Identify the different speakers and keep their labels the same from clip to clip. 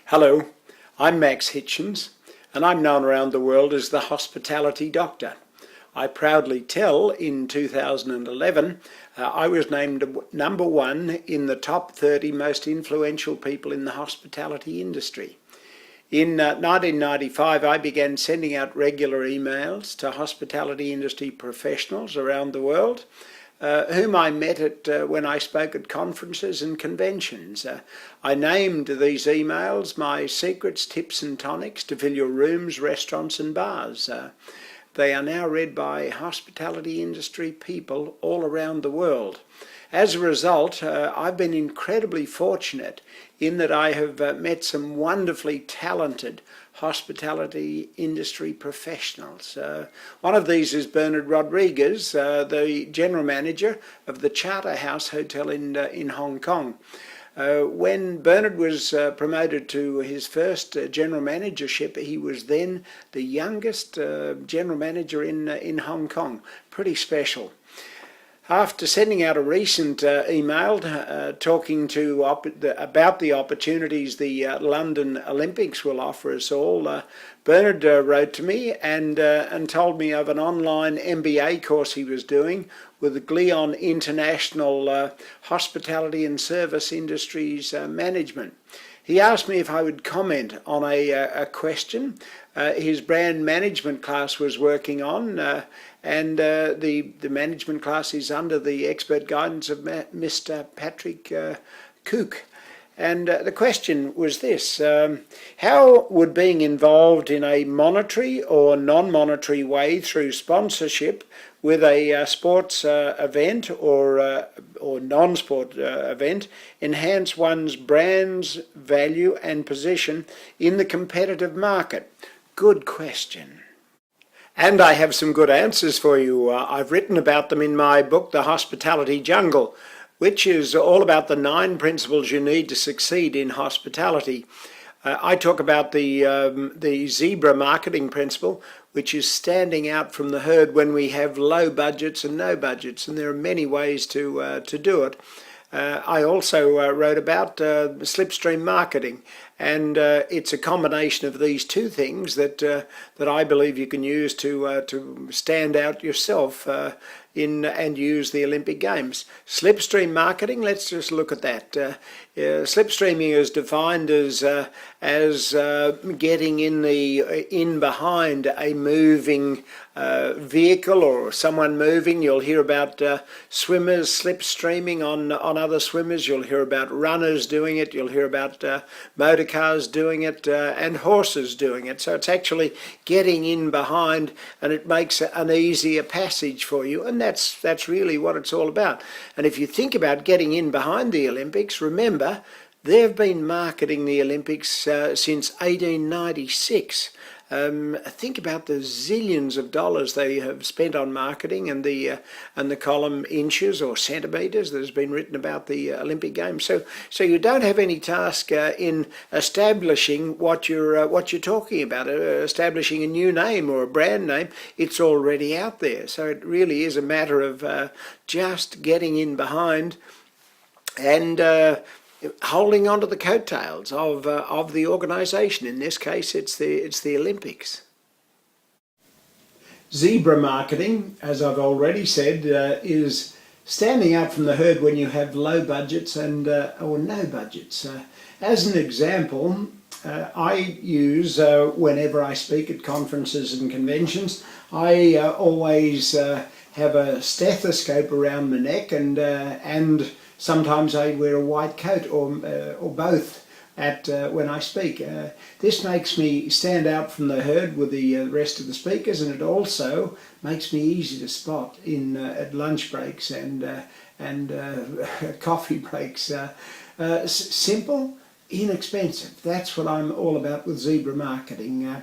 Speaker 1: Hello, I'm Max Hitchins, and I'm known around the world as the Hospitality Doctor. I proudly tell in 2011 I was named number one in the top 30 most influential people in the hospitality industry. In 1995, I began sending out regular emails to hospitality industry professionals around the world, whom I met when I spoke at conferences and conventions. I named these emails my secrets, tips and tonics to fill your rooms, restaurants and bars. They are now read by hospitality industry people all around the world. As a result, I've been incredibly fortunate in that I have met some wonderfully talented hospitality industry professionals. One of these is Bernard Rodrigues, the general manager of the Charterhouse Hotel in Hong Kong. When Bernard was promoted to his first general managership, he was then the youngest general manager in Hong Kong. Pretty special. After sending out a recent email talking about the opportunities the London Olympics will offer us all, Bernard wrote to me and told me of an online MBA course he was doing with Glion International Hospitality and Service Industries Management. He asked me if I would comment on a question his brand management class was working on, and the management class is under the expert guidance of Mr. Patrick Cook. And the question was this: how would being involved in a monetary or non-monetary way through sponsorship with a sports event or non-sport event enhance one's brand's value and position in the competitive market? Good question. And I have some good answers for you. I've written about them in my book, The Hospitality Jungle, which is all about the 9 principles you need to succeed in hospitality. I talk about the zebra marketing principle, which is standing out from the herd when we have low budgets and no budgets, and there are many ways to do it. I also wrote about slipstream marketing, and it's a combination of these two things that I believe you can use to stand out yourself and use the Olympic Games. Slipstream marketing, let's just look at that. Slipstreaming is defined as getting in behind a moving vehicle or someone moving. You'll hear about swimmers slipstreaming on other swimmers. You'll hear about runners doing it. You'll hear about motor cars doing it and horses doing it. So it's actually getting in behind, and it makes an easier passage for you, and that's really what it's all about. And if you think about getting in behind the Olympics, remember they've been marketing the Olympics since 1896. Think about the zillions of dollars they have spent on marketing, and the column inches or centimetres that has been written about the Olympic Games. So you don't have any task in establishing what you're talking about, establishing a new name or a brand name. It's already out there. So it really is a matter of just getting in behind and holding on to the coattails of the organisation. In this case, it's the Olympics. Zebra marketing, as I've already said, is standing out from the herd when you have low budgets and or no budgets. As an example, I use whenever I speak at conferences and conventions, I always have a stethoscope around my neck, and sometimes I wear a white coat or both when I speak. This makes me stand out from the herd with the rest of the speakers, and it also makes me easy to spot at lunch breaks and coffee breaks. Simple, inexpensive. That's what I'm all about with zebra marketing.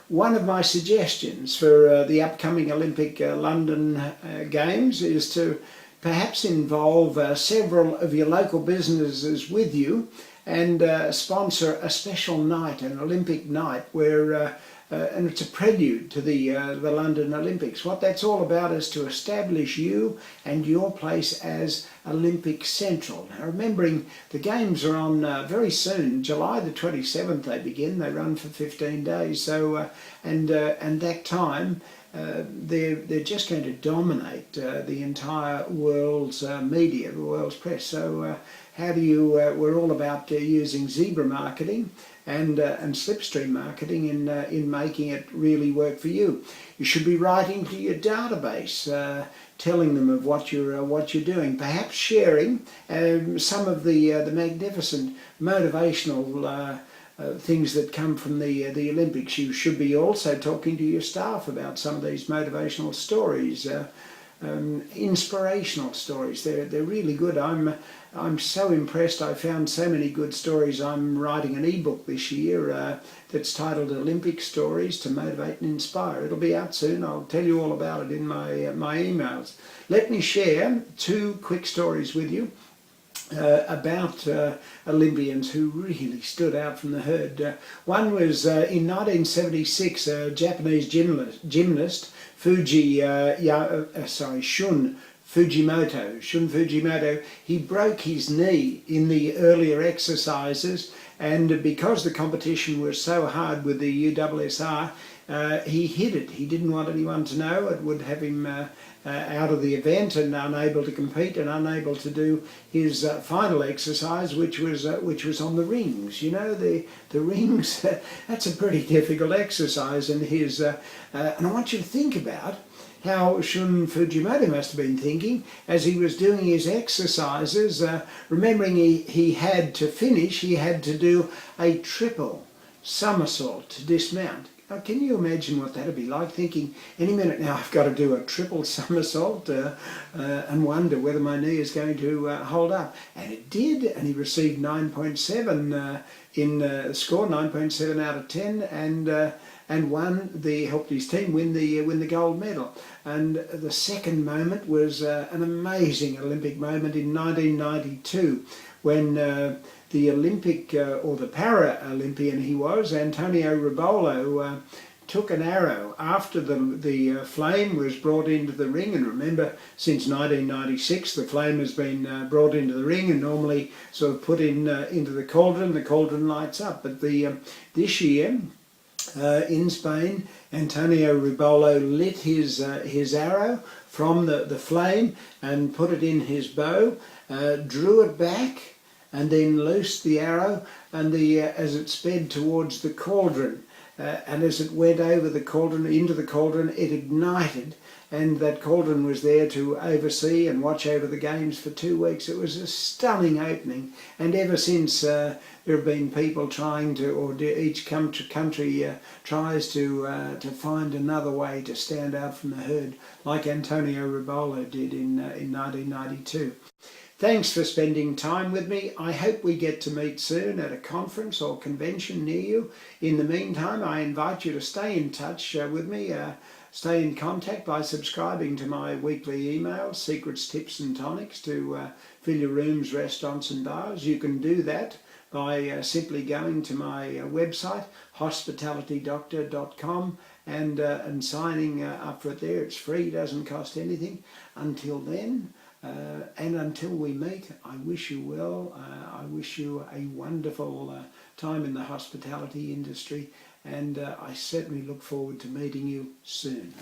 Speaker 1: One of my suggestions for the upcoming Olympic London Games is to perhaps involve several of your local businesses with you and sponsor a special night, an Olympic night, where and it's a prelude to the London Olympics. What that's all about is to establish you and your place as Olympic Central. Now, remembering the Games are on very soon, July the 27th they begin. They run for 15 days. So and that time they're just going to dominate the entire world's media, the world's press. So how do you? We're all about using zebra marketing and slipstream marketing in making it really work for you. You should be writing to your database, telling them of what you're doing. Perhaps sharing some of the magnificent motivational things that come from the Olympics. You should be also talking to your staff about some of these motivational stories, inspirational stories. They're really good. I'm so impressed. I found so many good stories. I'm writing an ebook this year that's titled Olympic Stories to Motivate and Inspire. It'll be out soon. I'll tell you all about it in my emails. Let me share two quick stories with you about Olympians who really stood out from the herd. One was in 1976, a Japanese gymnast, Shun Fujimoto. He broke his knee in the earlier exercises, and because the competition was so hard with the USSR, he hid it. He didn't want anyone to know. It would have him out of the event and unable to compete and unable to do his final exercise, which was on the rings. You know, the rings. That's a pretty difficult exercise, and and I want you to think about how Shun Fujimoto must have been thinking as he was doing his exercises, remembering he had to finish. He had to do a triple somersault to dismount. Now, can you imagine what that would be like, thinking any minute now I've got to do a triple somersault and wonder whether my knee is going to hold up? And it did, and he received 9.7 in the score, 9.7 out of 10, and helped his team win the gold medal. And the second moment was an amazing Olympic moment in 1992 when the Olympic or the Para-Olympian he was, Antonio Ribolo, took an arrow after the flame was brought into the ring. And remember, since 1996 the flame has been brought into the ring and normally sort of put into the cauldron lights up. But this year in Spain, Antonio Ribolo lit his arrow from the flame and put it in his bow, drew it back, and then loosed the arrow, and as it sped towards the cauldron, and as it went over the cauldron, into the cauldron, it ignited, and that cauldron was there to oversee and watch over the Games for 2 weeks. It was a stunning opening, and ever since there have been people trying to, or each country tries to find another way to stand out from the herd, like Antonio Ribolo did in 1992. Thanks for spending time with me. I hope we get to meet soon at a conference or convention near you. In the meantime, I invite you to stay in touch with me, stay in contact by subscribing to my weekly emails, Secrets, Tips and Tonics to fill your rooms, restaurants and bars. You can do that by simply going to my website, hospitalitydoctor.com, and signing up for it there. It's free, doesn't cost anything. Until then, and until we meet, I wish you well. I wish you a wonderful time in the hospitality industry, and I certainly look forward to meeting you soon.